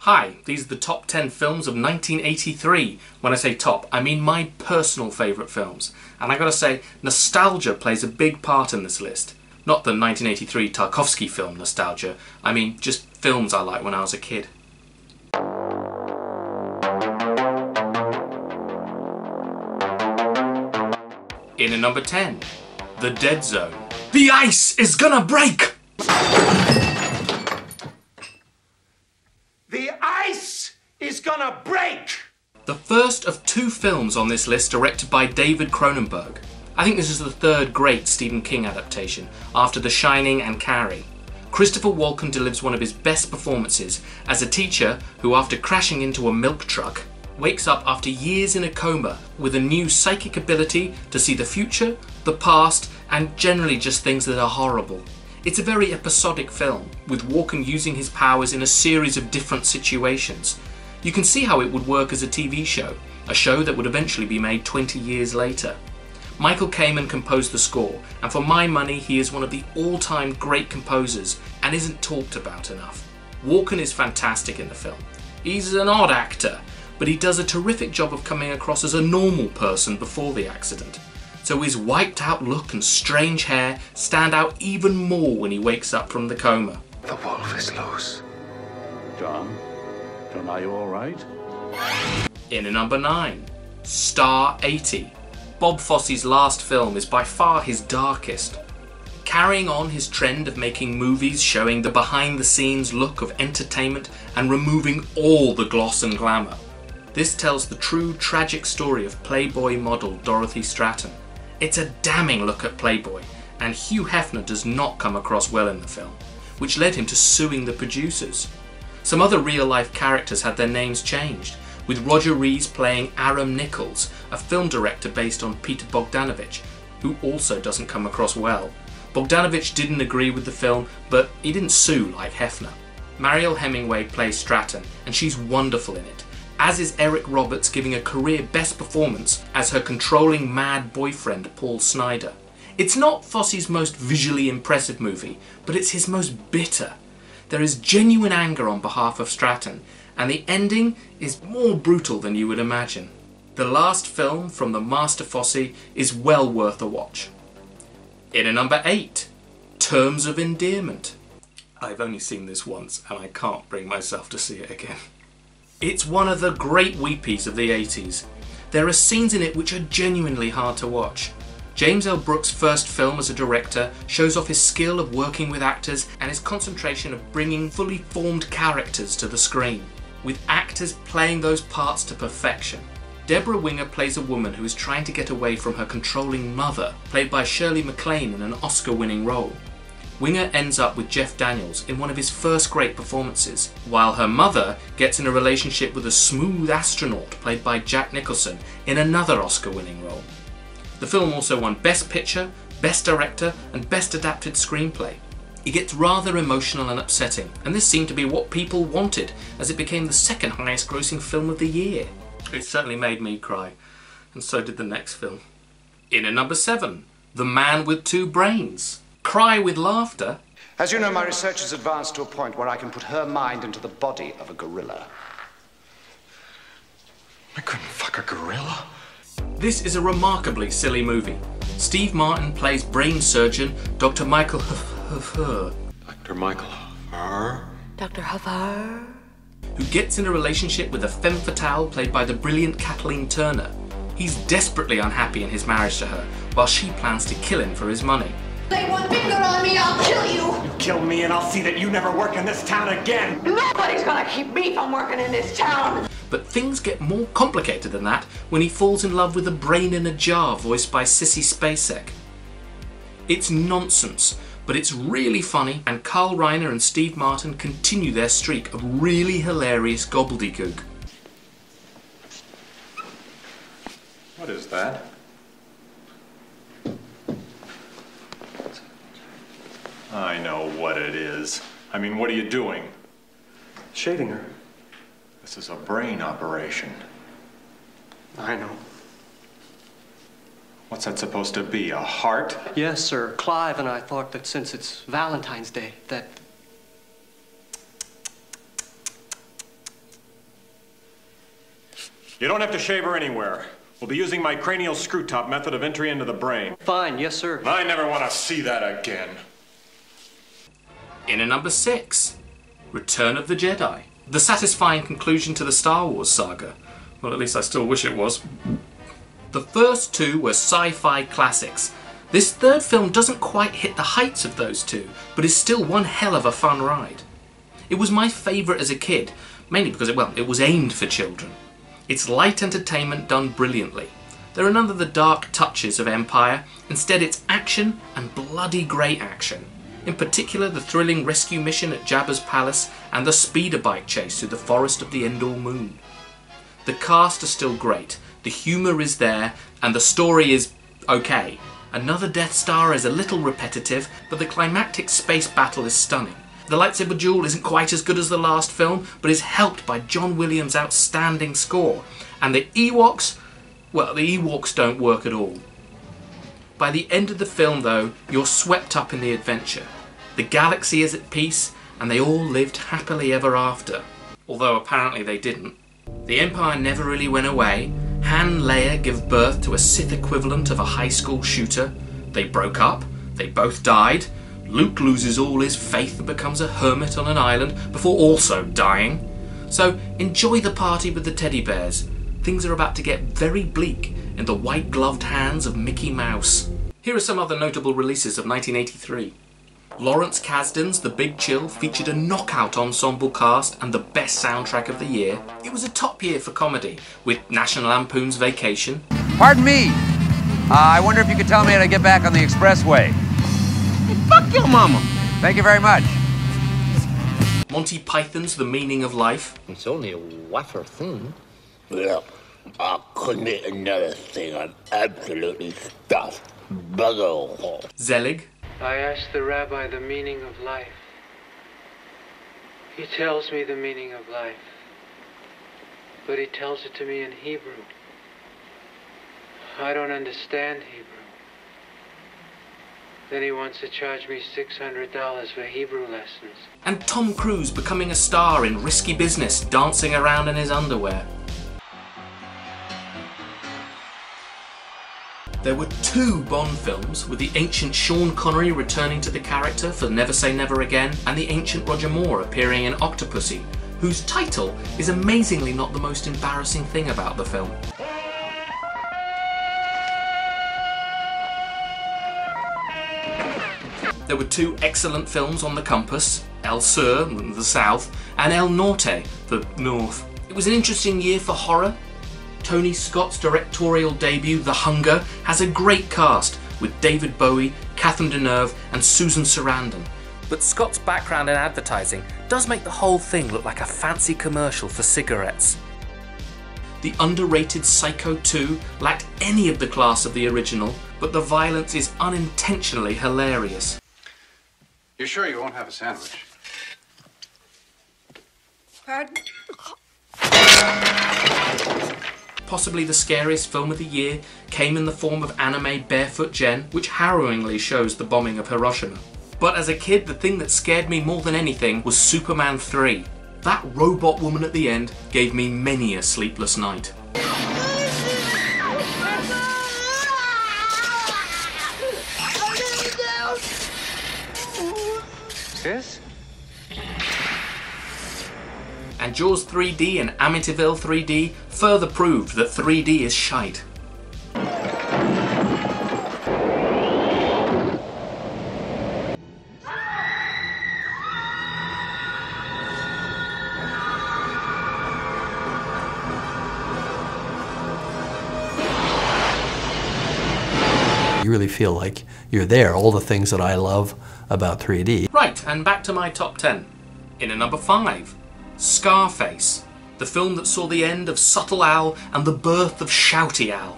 Hi, these are the top 10 films of 1983. When I say top, I mean my personal favourite films. And I gotta say, nostalgia plays a big part in this list. Not the 1983 Tarkovsky film nostalgia, I mean just films I liked when I was a kid. In at number 10, The Dead Zone. The ice is gonna break! The ice is gonna break! The first of two films on this list directed by David Cronenberg. I think this is the third great Stephen King adaptation, after The Shining and Carrie. Christopher Walken delivers one of his best performances as a teacher who, after crashing into a milk truck, wakes up after years in a coma with a new psychic ability to see the future, the past, and generally just things that are horrible. It's a very episodic film, with Walken using his powers in a series of different situations. You can see how it would work as a TV show, a show that would eventually be made 20 years later. Michael Kamen composed the score, and for my money he is one of the all-time great composers and isn't talked about enough. Walken is fantastic in the film. He's an odd actor, but he does a terrific job of coming across as a normal person before the accident. So his wiped out look and strange hair stand out even more when he wakes up from the coma. The wolf is loose. John, are you all right? In at number 9, Star 80. Bob Fosse's last film is by far his darkest. Carrying on his trend of making movies showing the behind-the-scenes look of entertainment and removing all the gloss and glamour. This tells the true tragic story of Playboy model Dorothy Stratton. It's a damning look at Playboy, and Hugh Hefner does not come across well in the film, which led him to suing the producers. Some other real-life characters had their names changed, with Roger Rees playing Aram Nichols, a film director based on Peter Bogdanovich, who also doesn't come across well. Bogdanovich didn't agree with the film, but he didn't sue like Hefner. Mariel Hemingway plays Stratton, and she's wonderful in it, as is Eric Roberts, giving a career best performance as her controlling mad boyfriend Paul Snider. It's not Fosse's most visually impressive movie, but it's his most bitter. There is genuine anger on behalf of Stratton, and the ending is more brutal than you would imagine. The last film from the Master Fosse is well worth a watch. In at number 8, Terms of Endearment. I've only seen this once and I can't bring myself to see it again. It's one of the great weepies of the 80s. There are scenes in it which are genuinely hard to watch. James L. Brooks' first film as a director shows off his skill of working with actors and his concentration of bringing fully formed characters to the screen, with actors playing those parts to perfection. Deborah Winger plays a woman who is trying to get away from her controlling mother, played by Shirley MacLaine in an Oscar-winning role. Winger ends up with Jeff Daniels in one of his first great performances, while her mother gets in a relationship with a smooth astronaut played by Jack Nicholson in another Oscar-winning role. The film also won Best Picture, Best Director and Best Adapted Screenplay. It gets rather emotional and upsetting, and this seemed to be what people wanted, as it became the second highest grossing film of the year. It certainly made me cry, and so did the next film. In at number 7, The Man with Two Brains. Cry with laughter. As you know, my research has advanced to a point where I can put her mind into the body of a gorilla. I couldn't fuck a gorilla. This is a remarkably silly movie. Steve Martin plays brain surgeon Dr. Michael Dr. Michael Dr. Huffar, who gets in a relationship with a femme fatale played by the brilliant Kathleen Turner. He's desperately unhappy in his marriage to her, while she plans to kill him for his money. lay one finger on me, I'll kill you. You kill me and I'll see that you never work in this town again. Nobody's gonna keep me from working in this town. But things get more complicated than that when he falls in love with a brain in a jar voiced by Sissy Spacek. It's nonsense, but it's really funny, and Karl Reiner and Steve Martin continue their streak of really hilarious gobbledygook. What is that? I know what it is. I mean, what are you doing? Shaving her. This is a brain operation. I know. What's that supposed to be, a heart? Yes, sir. Clive and I thought that since it's Valentine's Day, that... You don't have to shave her anywhere. We'll be using my cranial screw top method of entry into the brain. Fine, yes, sir. I never want to see that again. In at number 6, Return of the Jedi. The satisfying conclusion to the Star Wars saga. Well, at least I still wish it was. The first two were sci-fi classics. This third film doesn't quite hit the heights of those two, but is still one hell of a fun ride. It was my favourite as a kid, mainly because it was aimed for children. It's light entertainment done brilliantly. There are none of the dark touches of Empire, instead it's action and bloody great action. In particular, the thrilling rescue mission at Jabba's palace and the speeder bike chase through the forest of the Endor Moon. The cast are still great, the humour is there, and the story is okay. Another Death Star is a little repetitive, but the climactic space battle is stunning. The lightsaber duel isn't quite as good as the last film, but is helped by John Williams' outstanding score. And the Ewoks, well, the Ewoks don't work at all. By the end of the film, though, you're swept up in the adventure. The galaxy is at peace, and they all lived happily ever after. Although apparently they didn't. The Empire never really went away. Han and Leia give birth to a Sith equivalent of a high school shooter. They broke up, they both died. Luke loses all his faith and becomes a hermit on an island before also dying. So enjoy the party with the teddy bears. Things are about to get very bleak in the white-gloved hands of Mickey Mouse. Here are some other notable releases of 1983. Lawrence Kasdan's The Big Chill featured a knockout ensemble cast and the best soundtrack of the year. It was a top year for comedy, with National Lampoon's Vacation. Pardon me. I wonder if you could tell me how to get back on the expressway. Hey, fuck your mama. Thank you very much. Monty Python's The Meaning of Life. It's only a wafer thin. Yeah, I couldn't eat another thing. I'm absolutely stuffed. Bugger. Zelig. I asked the rabbi the meaning of life. He tells me the meaning of life, but he tells it to me in Hebrew. I don't understand Hebrew. Then he wants to charge me $600 for Hebrew lessons. And Tom Cruise becoming a star in Risky Business, dancing around in his underwear. There were 2 Bond films, with the ancient Sean Connery returning to the character for Never Say Never Again, and the ancient Roger Moore appearing in Octopussy, whose title is amazingly not the most embarrassing thing about the film. There were 2 excellent films on the compass, El Sur, the South, and El Norte, the North. It was an interesting year for horror. Tony Scott's directorial debut, The Hunger, has a great cast with David Bowie, Catherine Deneuve and Susan Sarandon. But Scott's background in advertising does make the whole thing look like a fancy commercial for cigarettes. The underrated Psycho 2 lacked any of the class of the original, but the violence is unintentionally hilarious. You sure you won't have a sandwich? Pardon? Possibly the scariest film of the year came in the form of anime Barefoot Gen, which harrowingly shows the bombing of Hiroshima. But as a kid, the thing that scared me more than anything was Superman 3. That robot woman at the end gave me many a sleepless night. Sis? And Jaws 3D and Amityville 3D further proved that 3D is shite. You really feel like you're there, all the things that I love about 3D. Right, and back to my top 10. In at number 5, Scarface, the film that saw the end of Subtle Al and the birth of Shouty Al.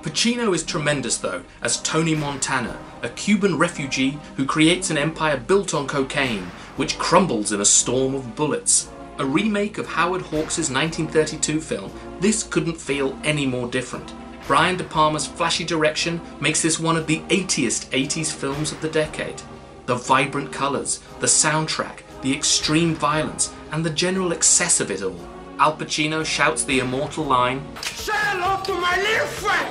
Pacino is tremendous though, as Tony Montana, a Cuban refugee who creates an empire built on cocaine, which crumbles in a storm of bullets. A remake of Howard Hawks' 1932 film, this couldn't feel any more different. Brian De Palma's flashy direction makes this one of the 80s films of the decade. The vibrant colours, the soundtrack, the extreme violence, and the general excess of it all. Al Pacino shouts the immortal line, "Say hello to my little friend!"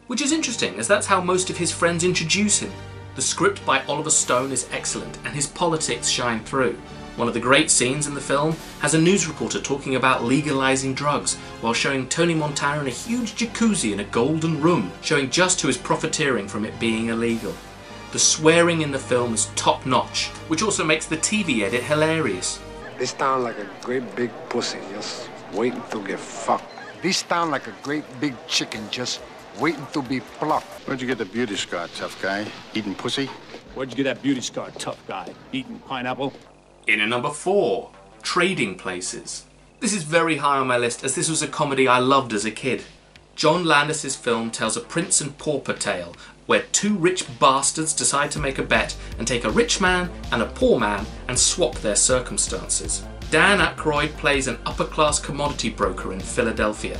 which is interesting as that's how most of his friends introduce him. The script by Oliver Stone is excellent and his politics shine through. One of the great scenes in the film has a news reporter talking about legalizing drugs while showing Tony Montana in a huge jacuzzi in a golden room, showing just who is profiteering from it being illegal. The swearing in the film is top notch, which also makes the TV edit hilarious. This town like a great big pussy, just waiting to get fucked. This town like a great big chicken, just waiting to be plucked. Where'd you get the beauty scar, tough guy? Eating pussy? Where'd you get that beauty scar, tough guy? Eating pineapple? In at number 4, Trading Places. This is very high on my list as this was a comedy I loved as a kid. John Landis's film tells a prince and pauper tale where two rich bastards decide to make a bet and take a rich man and a poor man and swap their circumstances. Dan Aykroyd plays an upper-class commodity broker in Philadelphia.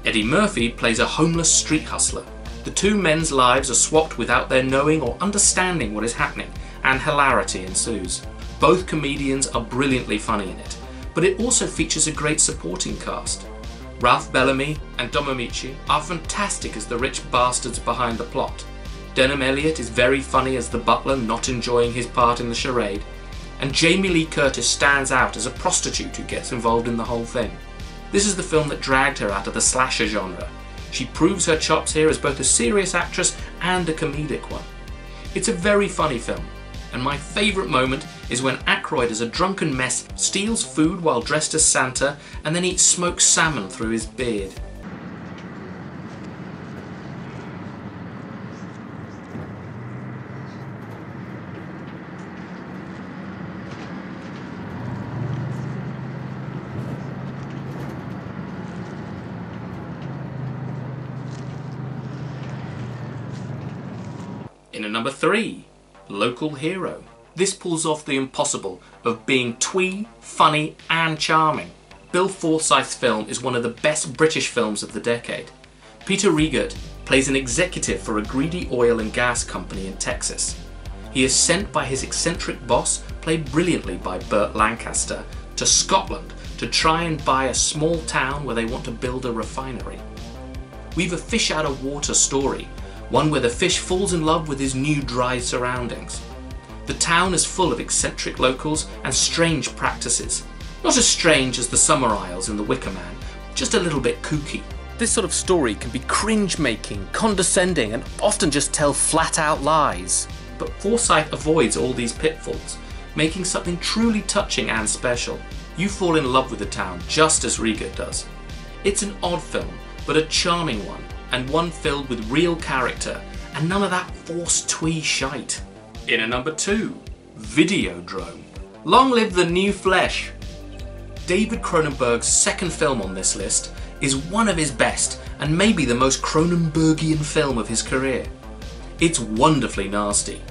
Eddie Murphy plays a homeless street hustler. The two men's lives are swapped without their knowing or understanding what is happening, and hilarity ensues. Both comedians are brilliantly funny in it, but it also features a great supporting cast. Ralph Bellamy and Dom Amici are fantastic as the rich bastards behind the plot. Denham Elliott is very funny as the butler not enjoying his part in the charade, and Jamie Lee Curtis stands out as a prostitute who gets involved in the whole thing. This is the film that dragged her out of the slasher genre. She proves her chops here as both a serious actress and a comedic one. It's a very funny film, and my favourite moment is when Aykroyd as a drunken mess steals food while dressed as Santa and then eats smoked salmon through his beard. In at number 3, Local Hero. This pulls off the impossible of being twee, funny and charming. Bill Forsyth's film is one of the best British films of the decade. Peter Riegert plays an executive for a greedy oil and gas company in Texas. He is sent by his eccentric boss, played brilliantly by Burt Lancaster, to Scotland to try and buy a small town where they want to build a refinery. We've a fish out of water story, one where the fish falls in love with his new dry surroundings. The town is full of eccentric locals and strange practices. Not as strange as the Summer Isles in The Wicker Man, just a little bit kooky. This sort of story can be cringe-making, condescending, and often just tell flat-out lies. But Forsyth avoids all these pitfalls, making something truly touching and special. You fall in love with the town just as Riegert does. It's an odd film, but a charming one, and one filled with real character, and none of that forced twee shite. In at number 2, Videodrome. Long live the new flesh! David Cronenberg's second film on this list is one of his best, and maybe the most Cronenbergian film of his career. It's wonderfully nasty.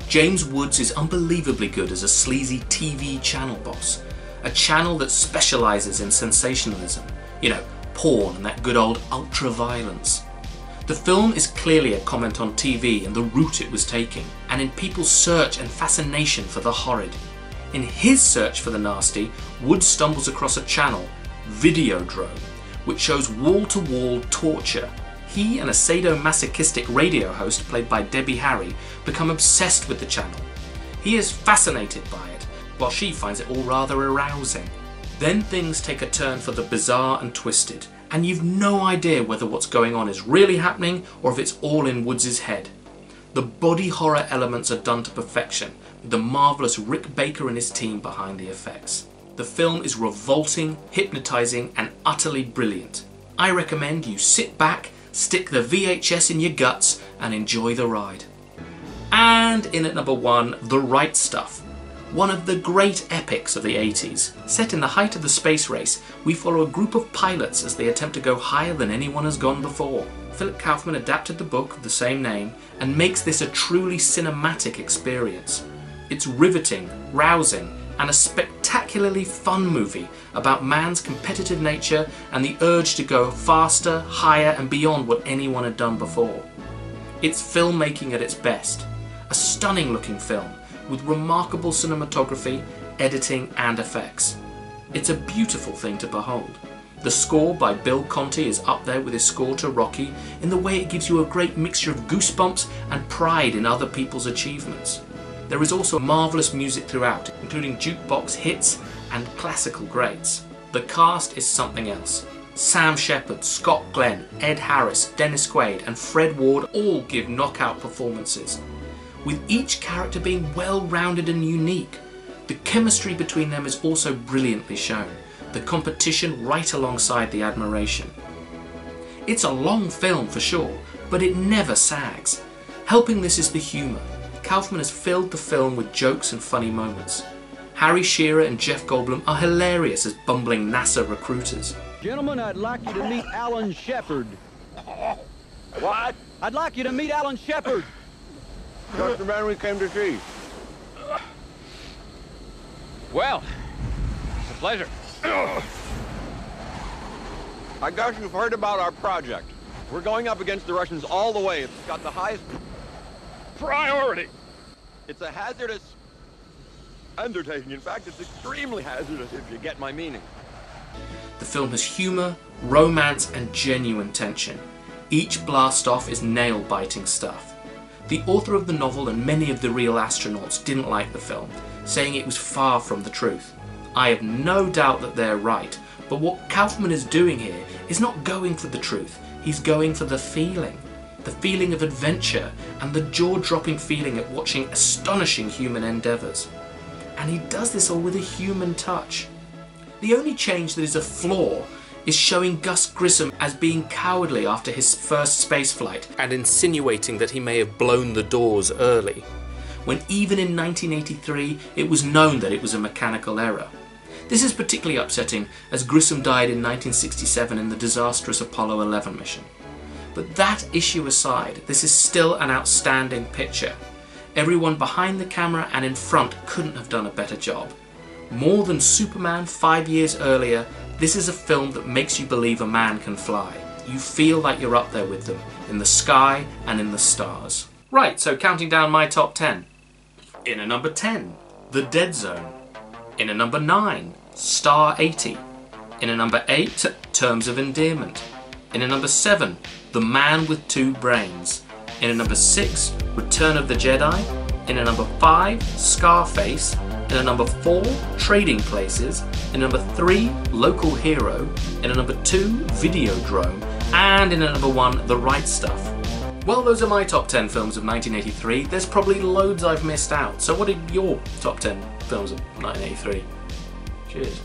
James Woods is unbelievably good as a sleazy TV channel boss, a channel that specialises in sensationalism, you know, porn and that good old ultra-violence. The film is clearly a comment on TV and the route it was taking, and in people's search and fascination for the horrid. In his search for the nasty, Woods stumbles across a channel, Videodrome, which shows wall-to-wall torture. He and a sadomasochistic radio host played by Debbie Harry become obsessed with the channel. He is fascinated by it, while she finds it all rather arousing. Then things take a turn for the bizarre and twisted, and you've no idea whether what's going on is really happening or if it's all in Woods' head. The body horror elements are done to perfection, with the marvellous Rick Baker and his team behind the effects. The film is revolting, hypnotising and utterly brilliant. I recommend you sit back, stick the VHS in your guts and enjoy the ride. And in at number 1, The Right Stuff. One of the great epics of the 80s. Set in the height of the space race, we follow a group of pilots as they attempt to go higher than anyone has gone before. Philip Kaufman adapted the book of the same name and makes this a truly cinematic experience. It's riveting, rousing, and a spectacularly fun movie about man's competitive nature and the urge to go faster, higher, and beyond what anyone had done before. It's filmmaking at its best. A stunning looking film with remarkable cinematography, editing and effects. It's a beautiful thing to behold. The score by Bill Conti is up there with his score to Rocky in the way it gives you a great mixture of goosebumps and pride in other people's achievements. There is also marvellous music throughout, including jukebox hits and classical greats. The cast is something else. Sam Shepard, Scott Glenn, Ed Harris, Dennis Quaid and Fred Ward all give knockout performances, with each character being well-rounded and unique. The chemistry between them is also brilliantly shown, the competition right alongside the admiration. It's a long film for sure, but it never sags. Helping this is the humour. Kaufman has filled the film with jokes and funny moments. Harry Shearer and Jeff Goldblum are hilarious as bumbling NASA recruiters. Gentlemen, I'd like you to meet Alan Shepard. What? I'd like you to meet Alan Shepard. Just the man we came to see. Well, it's a pleasure. I guess you've heard about our project. We're going up against the Russians all the way. It's got the highest priority. It's a hazardous undertaking. In fact, it's extremely hazardous, if you get my meaning. The film has humour, romance and genuine tension. Each blast-off is nail-biting stuff. The author of the novel and many of the real astronauts didn't like the film, saying it was far from the truth. I have no doubt that they're right, but what Kaufman is doing here is not going for the truth, he's going for the feeling of adventure and the jaw-dropping feeling at watching astonishing human endeavours. And he does this all with a human touch. The only change that is a flaw is showing Gus Grissom as being cowardly after his first spaceflight and insinuating that he may have blown the doors early, when even in 1983 it was known that it was a mechanical error. This is particularly upsetting as Grissom died in 1967 in the disastrous Apollo 11 mission. But that issue aside, this is still an outstanding picture. Everyone behind the camera and in front couldn't have done a better job. More than Superman 5 years earlier, this is a film that makes you believe a man can fly. You feel like you're up there with them, in the sky and in the stars. Right, so counting down my top 10. In at number 10, The Dead Zone. In at number 9, Star 80. In at number 8, Terms of Endearment. In at number 7, The Man with Two Brains. In at number 6, Return of the Jedi. In at number 5, Scarface. In at number 4, Trading Places. In at number 3, Local Hero. In at number 2, Videodrome. And in at number 1, The Right Stuff. Well, those are my top 10 films of 1983. There's probably loads I've missed out. So what are your top 10 films of 1983? Cheers.